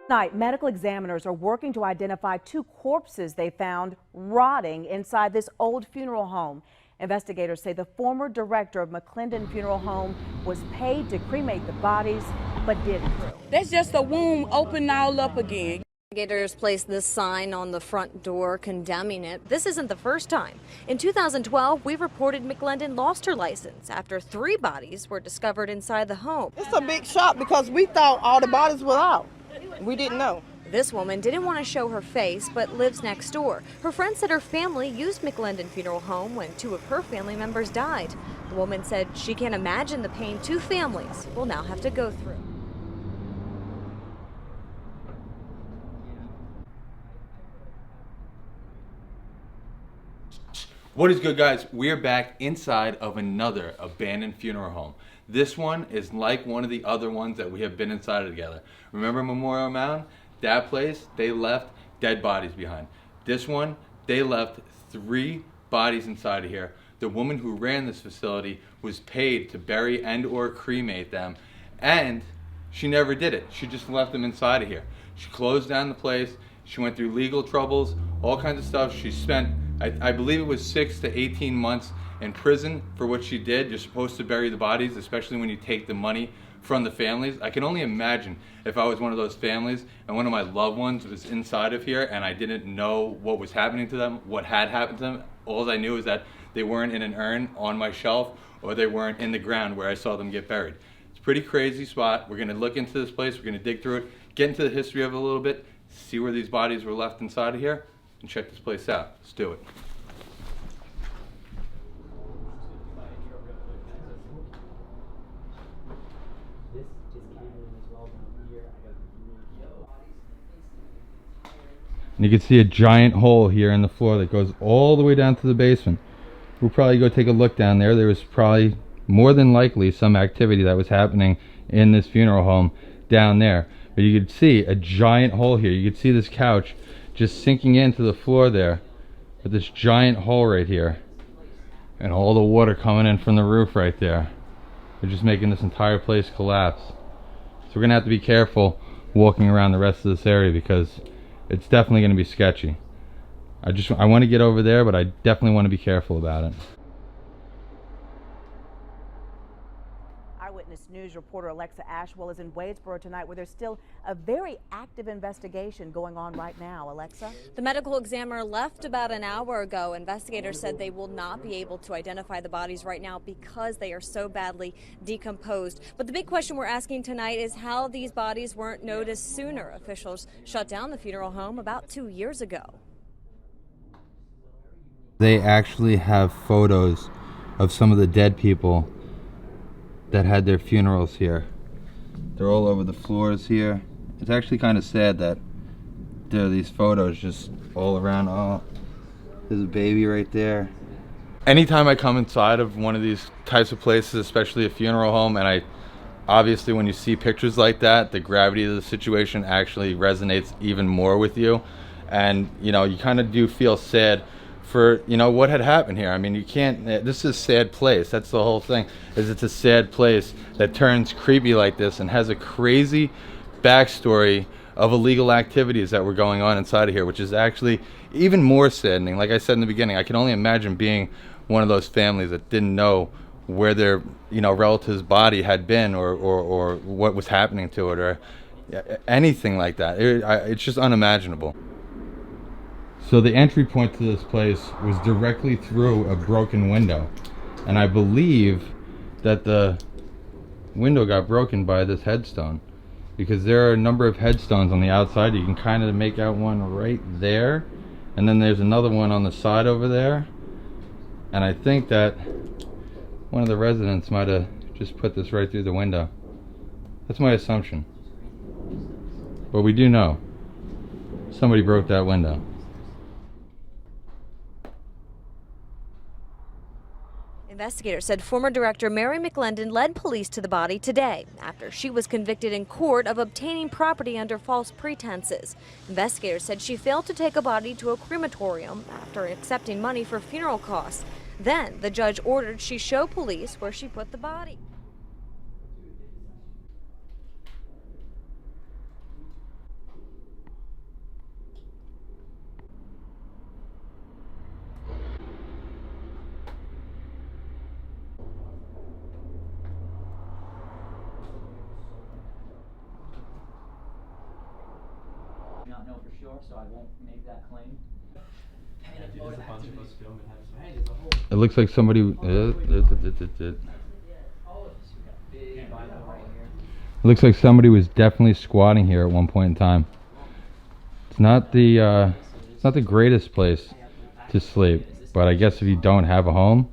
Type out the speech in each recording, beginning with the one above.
Tonight, medical examiners are working to identify two corpses they found rotting inside this old funeral home. Investigators say the former director of McClendon Funeral Home was paid to cremate the bodies, but didn't. That's just a womb open all up again. Investigators placed this sign on the front door condemning it. This isn't the first time. In 2012, we reported McClendon lost her license after 3 bodies were discovered inside the home. It's a big shock because we thought all the bodies were out. We didn't know. This woman didn't want to show her face, but lives next door. Her friend said her family used McClendon Funeral Home when 2 of her family members died. The woman said she can't imagine the pain 2 families will now have to go through. What is good, guys? We are back inside of another abandoned funeral home. This one is like one of the other ones that we have been inside of together. Remember Memorial Mound? That place, they left dead bodies behind. This one, they left 3 bodies inside of here. The woman who ran this facility was paid to bury and or cremate them, and she never did it. She just left them inside of here. She closed down the place. She went through legal troubles, all kinds of stuff. She spent, I believe it was 6 to 18 months in prison for what she did. You're supposed to bury the bodies, especially when you take the money from the families. I can only imagine if I was one of those families and one of my loved ones was inside of here and I didn't know what was happening to them, what had happened to them. All I knew is that they weren't in an urn on my shelf or they weren't in the ground where I saw them get buried. It's a pretty crazy spot. We're gonna look into this place, we're gonna dig through it, get into the history of it a little bit, see where these bodies were left inside of here, and check this place out. Let's do it. And you can see a giant hole here in the floor that goes all the way down to the basement. We'll probably go take a look down there. There was probably more than likely some activity that was happening in this funeral home down there. But you could see a giant hole here. You could see this couch just sinking into the floor there with this giant hole right here. And all the water coming in from the roof right there. They're just making this entire place collapse. So we're gonna have to be careful walking around the rest of this area because it's definitely going to be sketchy. I want to get over there, but I definitely want to be careful about it. Eyewitness News reporter Alexa Ashwell is in Wadesboro tonight where there's still a very active investigation going on right now. Alexa? The medical examiner left about an hour ago. Investigators said they will not be able to identify the bodies right now because they are so badly decomposed. But the big question we're asking tonight is how these bodies weren't noticed sooner. Officials shut down the funeral home about 2 years ago. They actually have photos of some of the dead people that had their funerals here. They're all over the floors here. It's actually kind of sad that there are these photos just all around. Oh, there's a baby right there. Anytime I come inside of one of these types of places, especially a funeral home, and obviously when you see pictures like that, the gravity of the situation actually resonates even more with you. And you know, you kind of do feel sad for, you know, what had happened here. I mean, you can't, this is a sad place. That's the whole thing, is it's a sad place that turns creepy like this and has a crazy backstory of illegal activities that were going on inside of here, which is actually even more saddening. Like I said in the beginning, I can only imagine being one of those families that didn't know where their, you know, relative's body had been or what was happening to it or anything like that. It's just unimaginable. So the entry point to this place was directly through a broken window. And I believe that the window got broken by this headstone, because there are a number of headstones on the outside. You can kind of make out one right there. And then there's another one on the side over there. And I think that one of the residents might have just put this right through the window. That's my assumption. But we do know somebody broke that window. Investigators said former director Mary McClendon led police to the body today after she was convicted in court of obtaining property under false pretenses. Investigators said she failed to take a body to a crematorium after accepting money for funeral costs. Then the judge ordered she show police where she put the body. Not know for sure, so I won't make that claim. It looks like somebody. It looks like somebody was definitely squatting here at one point in time. It's not the greatest place to sleep, but I guess if you don't have a home,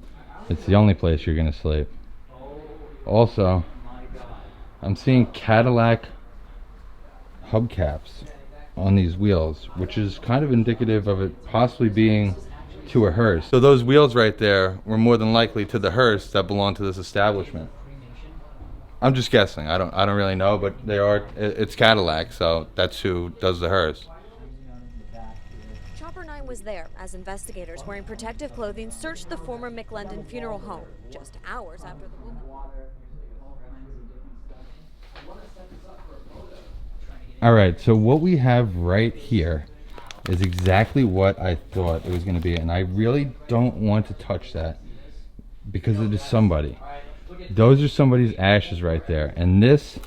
it's the only place you're gonna sleep. Also, I'm seeing Cadillac hubcaps on these wheels, which is kind of indicative of it possibly being to a hearse. So those wheels right there were more than likely to the hearse that belonged to this establishment. I'm just guessing. I don't really know, but they are. It's Cadillac, so that's who does the hearse. Chopper 9 was there as investigators wearing protective clothing searched the former McLendon funeral home just hours after the woman. All right, so what we have right here is exactly what I thought it was going to be, and I really don't want to touch that because it is somebody. Those are somebody's ashes right there, and this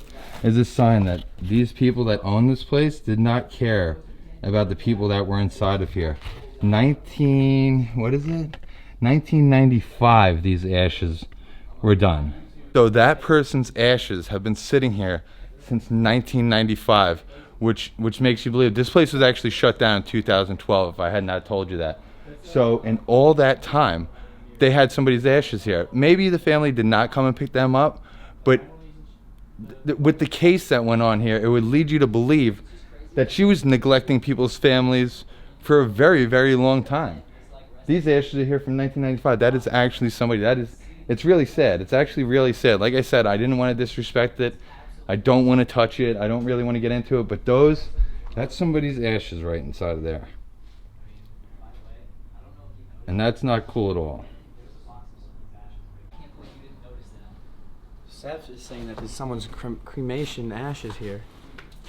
is a sign that these people that own this place did not care about the people that were inside of here. 1995, these ashes were done. So that person's ashes have been sitting here since 1995, which makes you believe this place was actually shut down in 2012, if I had not told you that. So in all that time, they had somebody's ashes here. Maybe the family did not come and pick them up, but with the case that went on here, it would lead you to believe that she was neglecting people's families for a very, very long time. These ashes are here from 1995. That is actually somebody. It's really sad. It's actually really sad. Like I said, I didn't want to disrespect it. I don't want to touch it. I don't really want to get into it, but that's somebody's ashes right inside of there. And that's not cool at all. Seth is saying that there's someone's cremation ashes here.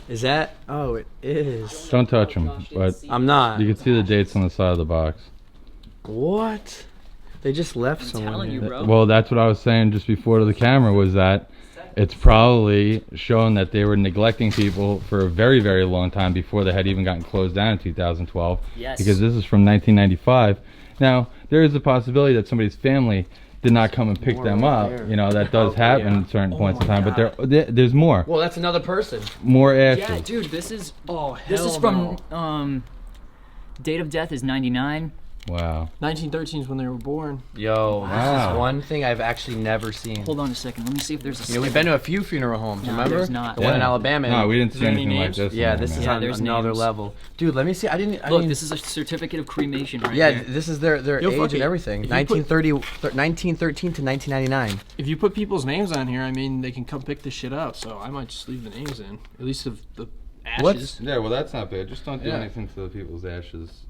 Is that? Oh, it is. Don't touch them, but I'm not. you can see the dates on the side of the box. What? They just left someone telling here. you, bro. Well, that's what I was saying just before to the camera, was that it's probably shown that they were neglecting people for a very, very long time before they had even gotten closed down in 2012. Yes. Because this is from 1995. Now, there is a possibility that somebody's family did not come and pick More them right up. there. You know, that does happen at certain points in time, but there's more. Well, that's another person. More ashes. Yeah, dude, this is Oh, this is hell from date of death is 99. Wow. 1913 is when they were born. Yo, this Wow. is one thing I've actually never seen. Hold on a second. Let me see if there's a. You know, we've been to a few funeral homes, No, remember? there's not. The one in Yeah. Alabama. No, we didn't see there any anything like names? this. Yeah, in there, this is man. Yeah, on there's another names. level. Dude, let me see. I Look, mean, this is a certificate of cremation right yeah, here. this is their Yo, age fuck and it. everything. If you put- 1913 to 1999. If you put people's names on here, I mean, they can come pick this shit up. So I might just leave the names in, at least of the ashes. Yeah, well, that's not bad. Just don't do Yeah. anything to the people's ashes.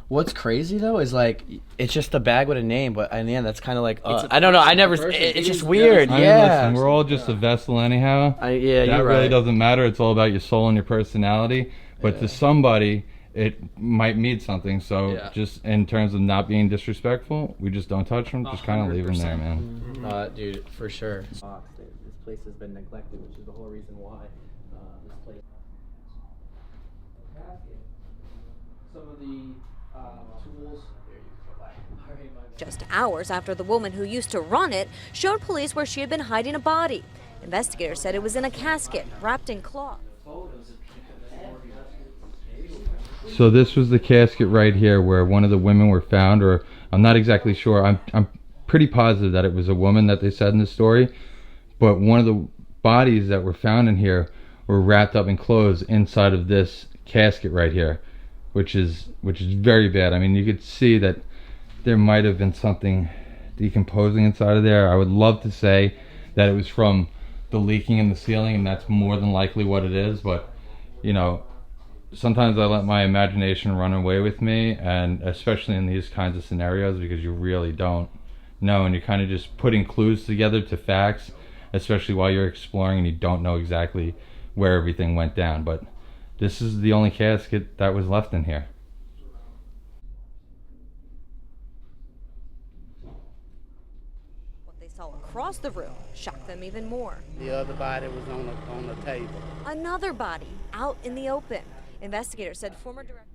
What's crazy though is like it's just a bag with a name, but in the end, that's kind of like It's a I don't know. I person, never. person. It's just Yeah. weird. I mean, Yeah. listen, we're all just a vessel anyhow. Yeah, That you're really right. doesn't matter. It's all about your soul and your personality. But to somebody, it might mean something. So Yeah. just in terms of not being disrespectful, we just don't touch them. Just kind of leave them there, man. Dude, for sure. This place has been neglected, which is the whole reason why this place. Some of the tools. Just hours after the woman who used to run it showed police where she had been hiding a body. Investigators said it was in a casket wrapped in cloth. So this was the casket right here where one of the women were found, or I'm not exactly sure. I'm pretty positive that it was a woman that they said in the story, but one of the bodies that were found in here were wrapped up in clothes inside of this casket right here, which is very bad. I mean, you could see that there might have been something decomposing inside of there. I would love to say that it was from the leaking in the ceiling, and that's more than likely what it is, but you know, sometimes I let my imagination run away with me, and especially in these kinds of scenarios, because you really don't know, and you're kind of just putting clues together to facts, especially while you're exploring and you don't know exactly where everything went down. But this is the only casket that was left in here. What they saw across the room shocked them even more. The other body was on the table. Another body out in the open. Investigators said former director.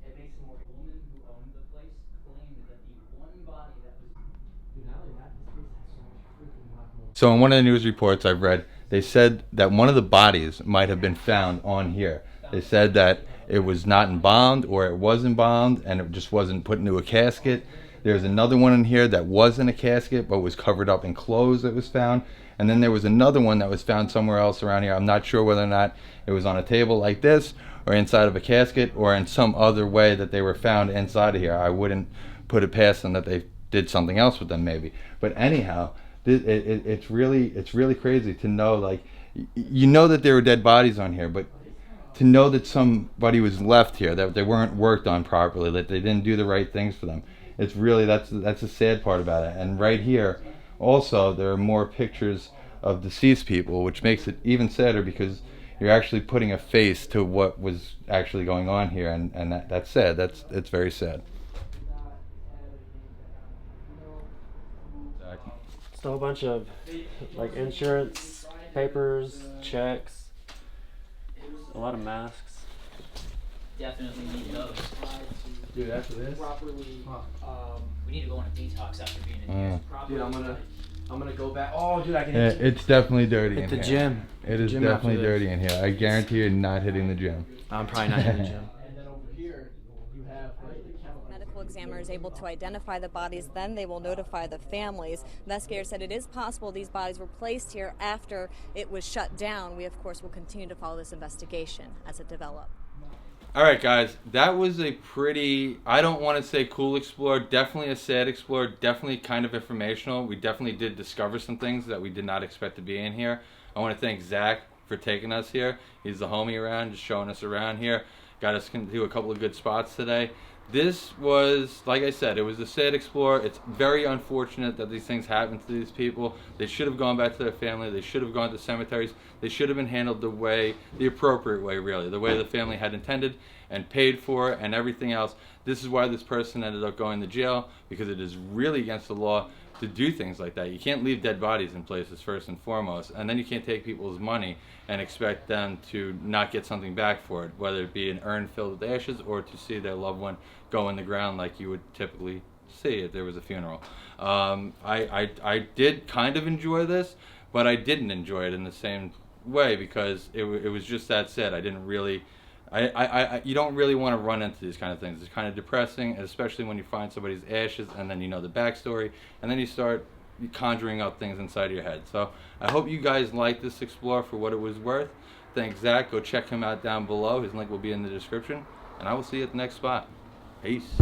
So in one of the news reports I've read, they said that one of the bodies might have been found on here. They said that it was not embalmed, or it was embalmed and it just wasn't put into a casket. There's another one in here that was in a casket but was covered up in clothes that was found. And then there was another one that was found somewhere else around here. I'm not sure whether or not it was on a table like this, or inside of a casket, or in some other way that they were found inside of here. I wouldn't put it past them that they did something else with them maybe. But anyhow, it's really crazy to know, like, you know that there were dead bodies on here, but to know that somebody was left here, that they weren't worked on properly, that they didn't do the right things for them. It's really, that's the sad part about it. And right here also there are more pictures of deceased people, which makes it even sadder because you're actually putting a face to what was actually going on here, and that's sad. It's very sad. Just a whole bunch of like insurance papers, checks, a lot of masks. Definitely need those. Dude, after this, We need to go on a detox after being in here. dude, I'm gonna go back. Oh, dude, I can Yeah, it's definitely dirty hit in the here. gym. It is Gym definitely after this. dirty in here. I guarantee you're not hitting the gym. I'm probably not hitting the gym. Medical examiner is able to identify the bodies, then they will notify the families. Investigators said it is possible these bodies were placed here after it was shut down. We, of course, will continue to follow this investigation as it develops. All right, guys, that was a pretty, I don't want to say cool explore, definitely a sad explore, definitely kind of informational. We definitely did discover some things that we did not expect to be in here. I want to thank Zach for taking us here. He's the homie around, just showing us around here. Got us to do a couple of good spots today. This was, like I said, it was a sad explore. It's very unfortunate that these things happen to these people. They should have gone back to their family. They should have gone to cemeteries. They should have been handled the appropriate way, really, the way the family had intended and paid for and everything else. This is why this person ended up going to jail, because it is really against the law to do things like that. You can't leave dead bodies in places, first and foremost, and then you can't take people's money and expect them to not get something back for it, whether it be an urn filled with ashes or to see their loved one go in the ground like you would typically see if there was a funeral. I did kind of enjoy this, but I didn't enjoy it in the same way because it was just that sad. I didn't really, you don't really want to run into these kind of things. It's kind of depressing, especially when you find somebody's ashes and then you know the backstory, and then you start conjuring up things inside your head. So I hope you guys liked this explore for what it was worth. Thanks, Zach. Go check him out down below. His link will be in the description, and I will see you at the next spot. Peace.